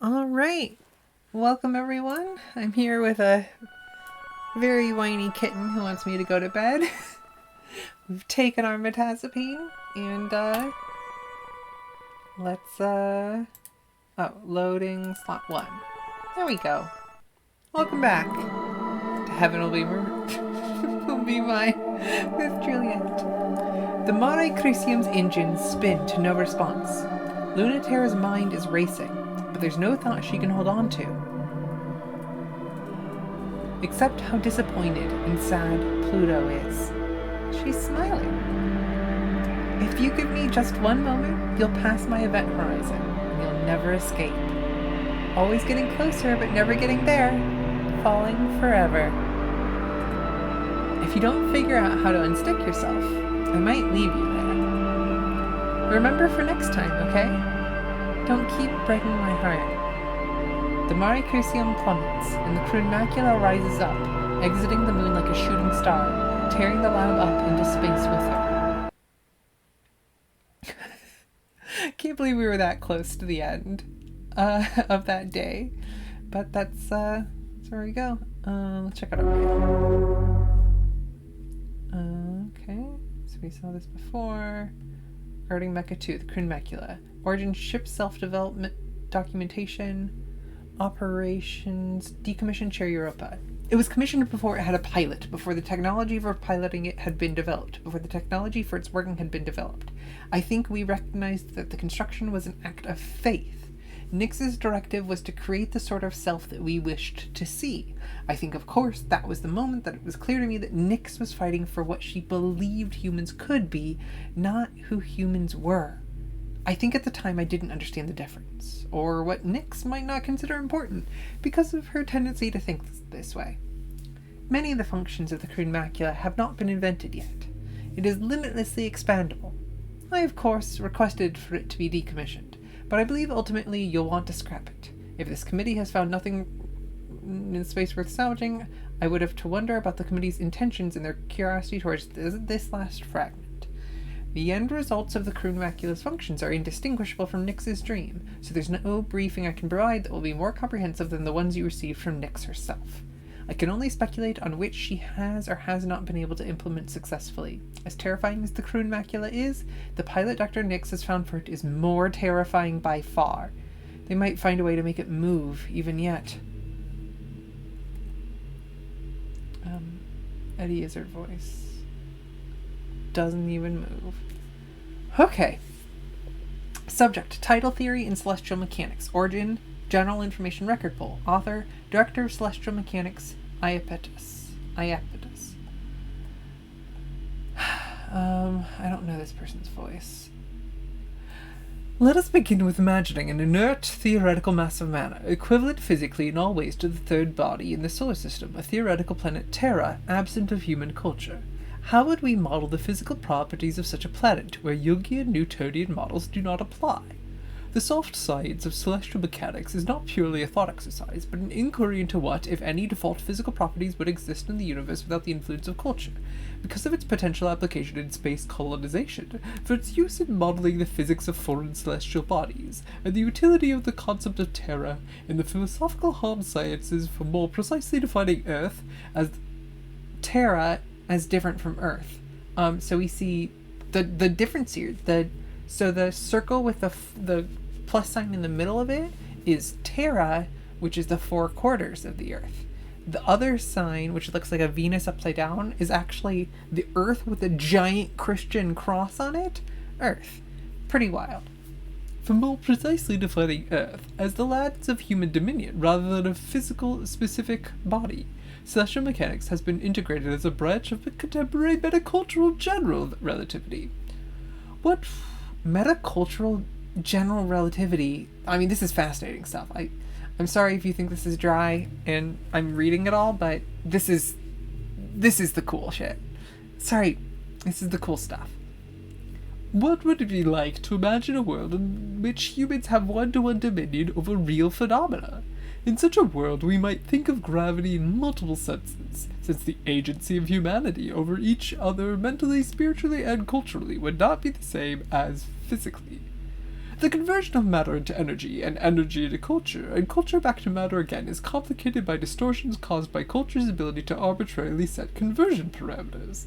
All right. Welcome, everyone. I'm here with a very whiny kitten who wants me to go to bed. We've taken our Metazapine, and let's loading slot 1. There we go. Welcome back to Heaven Will Be will be Mine with Juliet. The Mare Crucium's engines spin to no response. Lunaterra's mind is racing, but there's no thought she can hold on to. Except how disappointed and sad Pluto is. She's smiling. If you give me just one moment, you'll pass my event horizon, and you'll never escape. Always getting closer, but never getting there. Falling forever. If you don't figure out how to unstick yourself, I might leave you there. Remember for next time, okay? Don't keep breaking my heart. The Mare Crucium plummets, and the Macula rises up, exiting the moon like a shooting star, tearing the lab up into space with her. Can't believe we were that close to the end of that day. But that's where we go. Let's check out our video. Okay, so we saw this before. Regarding Mecha 2, the Macula. Origin ship self-development documentation. Operations, decommissioned Cherry Europa. It was commissioned before it had a pilot, before the technology for piloting it had been developed, before the technology for its working had been developed. I think we recognized that the construction was an act of faith. Nyx's directive was to create the sort of self that we wished to see. I think, of course, that was the moment that it was clear to me that Nyx was fighting for what she believed humans could be, not who humans were. I think at the time I didn't understand the difference, or what Nyx might not consider important, because of her tendency to think this way. Many of the functions of the Macula have not been invented yet. It is limitlessly expandable. I, of course, requested for it to be decommissioned, but I believe ultimately you'll want to scrap it. If this committee has found nothing in space worth salvaging, I would have to wonder about the committee's intentions and their curiosity towards this last fragment. The end results of the Macula's functions are indistinguishable from Nyx's dream, so there's no briefing I can provide that will be more comprehensive than the ones you received from Nyx herself. I can only speculate on which she has or has not been able to implement successfully. As terrifying as the Macula is, the pilot Dr. Nyx has found for it is more terrifying by far. They might find a way to make it move, even yet. Eddie Izzard voice. Doesn't even move. Okay. Subject, Tidal Theory in Celestial Mechanics. Origin, General Information Record Pool. Author, Director of Celestial Mechanics, Iapetus. I don't know this person's voice. Let us begin with imagining an inert theoretical mass of matter, equivalent physically in all ways to the third body in the solar system, a theoretical planet Terra, absent of human culture. How would we model the physical properties of such a planet, where Jungian Newtonian models do not apply? The soft science of celestial mechanics is not purely a thought exercise, but an inquiry into what, if any, default physical properties would exist in the universe without the influence of culture, because of its potential application in space colonization, for its use in modeling the physics of foreign celestial bodies, and the utility of the concept of terra in the philosophical hard sciences for more precisely defining Earth as terra as different from Earth. So we see the difference here. So the circle with the plus sign in the middle of it is Terra, which is the 4 quarters of the Earth. The other sign, which looks like a Venus upside down, is actually the Earth with a giant Christian cross on it. Earth. Pretty wild. For more precisely defining Earth as the lands of human dominion rather than a physical specific body, celestial mechanics has been integrated as a branch of the contemporary metacultural general relativity. What metacultural general relativity? I mean, this is fascinating stuff. I'm sorry if you think this is dry and I'm reading it all, but this is the cool shit. Sorry, this is the cool stuff. What would it be like to imagine a world in which humans have one-to-one dominion over real phenomena? In such a world, we might think of gravity in multiple senses, since the agency of humanity over each other mentally, spiritually, and culturally would not be the same as physically. The conversion of matter into energy, and energy into culture, and culture back to matter again is complicated by distortions caused by culture's ability to arbitrarily set conversion parameters.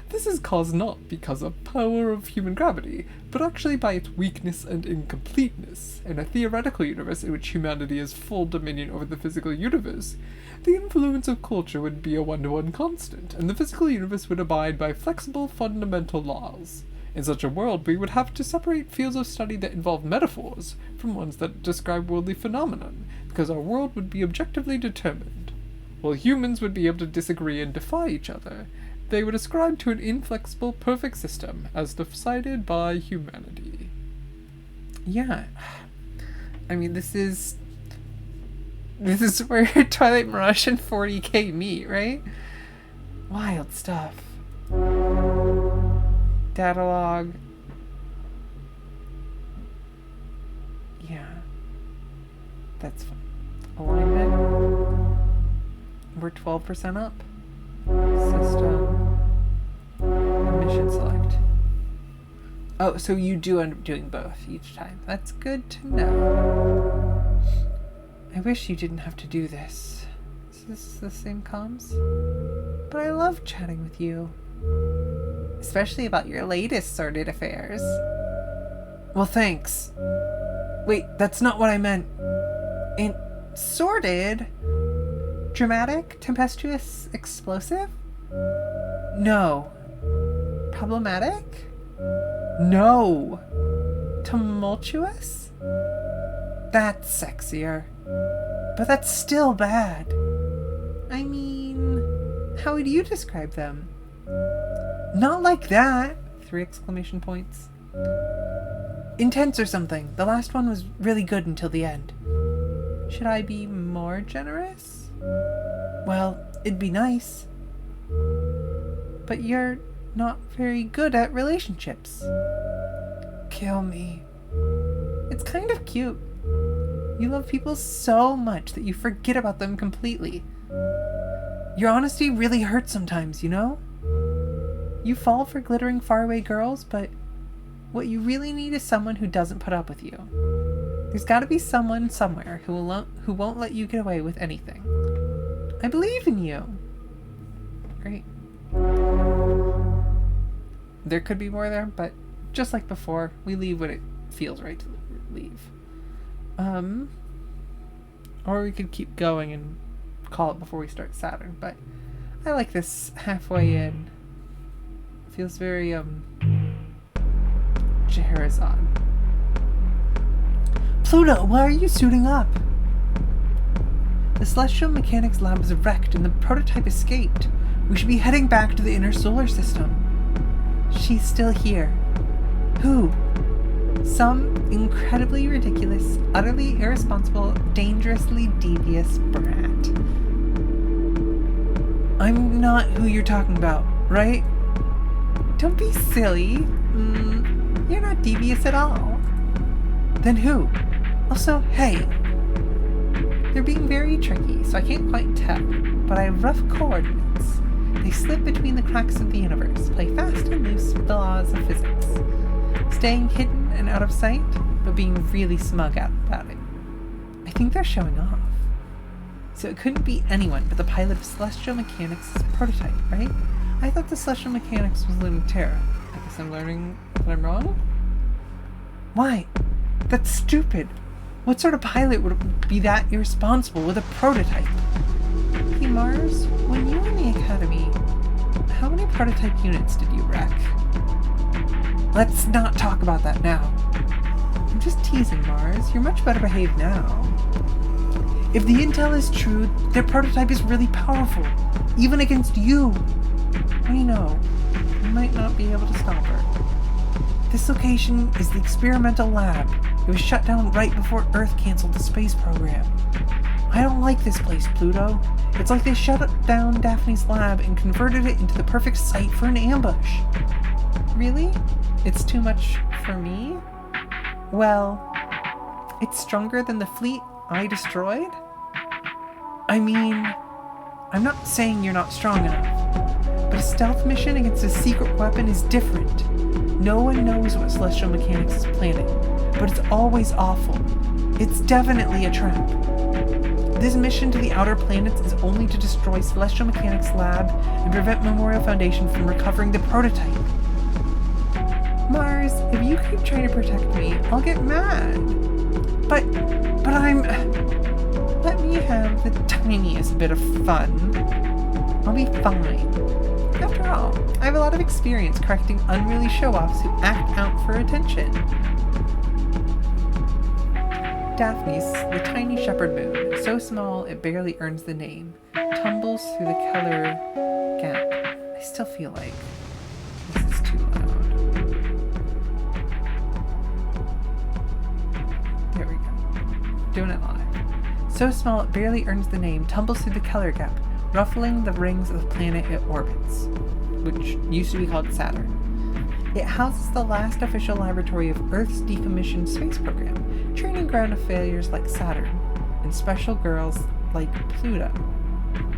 This is caused not because of power of human gravity, but actually by its weakness and incompleteness. In a theoretical universe in which humanity has full dominion over the physical universe, the influence of culture would be a one-to-one constant, and the physical universe would abide by flexible fundamental laws. In such a world, we would have to separate fields of study that involve metaphors from ones that describe worldly phenomenon, because our world would be objectively determined. While humans would be able to disagree and defy each other, they would ascribe to an inflexible, perfect system, as decided by humanity. Yeah. I mean, this is where Twilight Mirage and 40k meet, right? Wild stuff. Data log. Yeah. That's fine. Alignment. We're 12% up. System. Mission select. Oh, so you do end up doing both each time. That's good to know. I wish you didn't have to do this. Is this the same comms? But I love chatting with you. Especially about your latest sordid affairs. Well, thanks. Wait, that's not what I meant. Sordid? Dramatic? Tempestuous? Explosive? No. Problematic? No. Tumultuous? That's sexier. But that's still bad. I mean, how would you describe them? Not like that! 3 exclamation points. Intense or something. The last one was really good until the end. Should I be more generous? Well, it'd be nice. But you're not very good at relationships. Kill me. It's kind of cute. You love people so much that you forget about them completely. Your honesty really hurts sometimes, you know? You fall for glittering faraway girls, but what you really need is someone who doesn't put up with you. There's gotta be someone somewhere who won't let you get away with anything. I believe in you. Great. There could be more there, but just like before, we leave when it feels right to leave. Or we could keep going and call it before we start Saturn, but I like this halfway in. Feels very, Scheherazade. Pluto, why are you suiting up? The Celestial Mechanics Lab was wrecked and the prototype escaped. We should be heading back to the inner solar system. She's still here. Who? Some incredibly ridiculous, utterly irresponsible, dangerously devious brat. I'm not who you're talking about, right? Don't be silly. You're not devious at all. Then who? Also, hey. They're being very tricky, so I can't quite tell, but I have rough coordinates. They slip between the cracks of the universe, play fast and loose with the laws of physics. Staying hidden and out of sight, but being really smug about it. I think they're showing off. So it couldn't be anyone but the pilot of Celestial Mechanics' prototype, right? I thought the Celestial Mechanics was Lunaterra. I guess I'm learning that I'm wrong? Why? That's stupid. What sort of pilot would be that irresponsible with a prototype? Hey Mars, when you were in the Academy, how many prototype units did you wreck? Let's not talk about that now. I'm just teasing, Mars. You're much better behaved now. If the intel is true, their prototype is really powerful, even against you. We know. You might not be able to stop her. This location is the experimental lab. It was shut down right before Earth canceled the space program. I don't like this place, Pluto. It's like they shut down Daphne's lab and converted it into the perfect site for an ambush. Really? It's too much for me? Well, it's stronger than the fleet I destroyed? I mean, I'm not saying you're not strong enough, but a stealth mission against a secret weapon is different. No one knows what celestial mechanics is planning, but it's always awful. It's definitely a trap. This mission to the outer planets is only to destroy Celestial Mechanics Lab and prevent Memorial Foundation from recovering the prototype. Mars, if you keep trying to protect me, I'll get mad. But I'm... Let me have the tiniest bit of fun. I'll be fine. After all, I have a lot of experience correcting unruly show-offs who act out for attention. Daphnis, the tiny shepherd moon, so small it barely earns the name, tumbles through the Keller gap. I still feel like this is too loud. There we go. Doing it live. So small it barely earns the name, tumbles through the Keller gap, ruffling the rings of the planet it orbits, which used to be called Saturn. It houses the last official laboratory of Earth's decommissioned space program, training ground of failures like Saturn, and special girls like Pluto.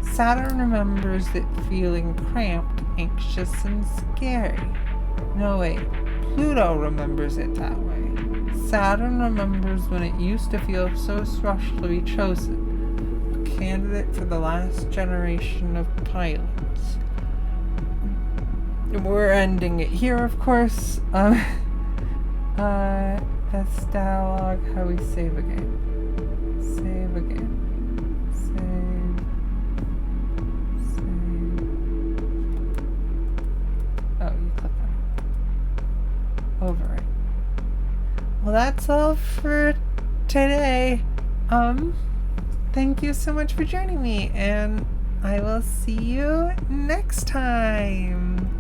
Saturn remembers it feeling cramped, anxious, and scary. No, wait, Pluto remembers it that way. Saturn remembers when it used to feel so special to be chosen, a candidate for the last generation of pilots. We're ending it here, of course. That's dialogue. How we save a game. Save a game. Save. Oh, you click on it. Overwrite. Well, that's all for today. Thank you so much for joining me, and I will see you next time.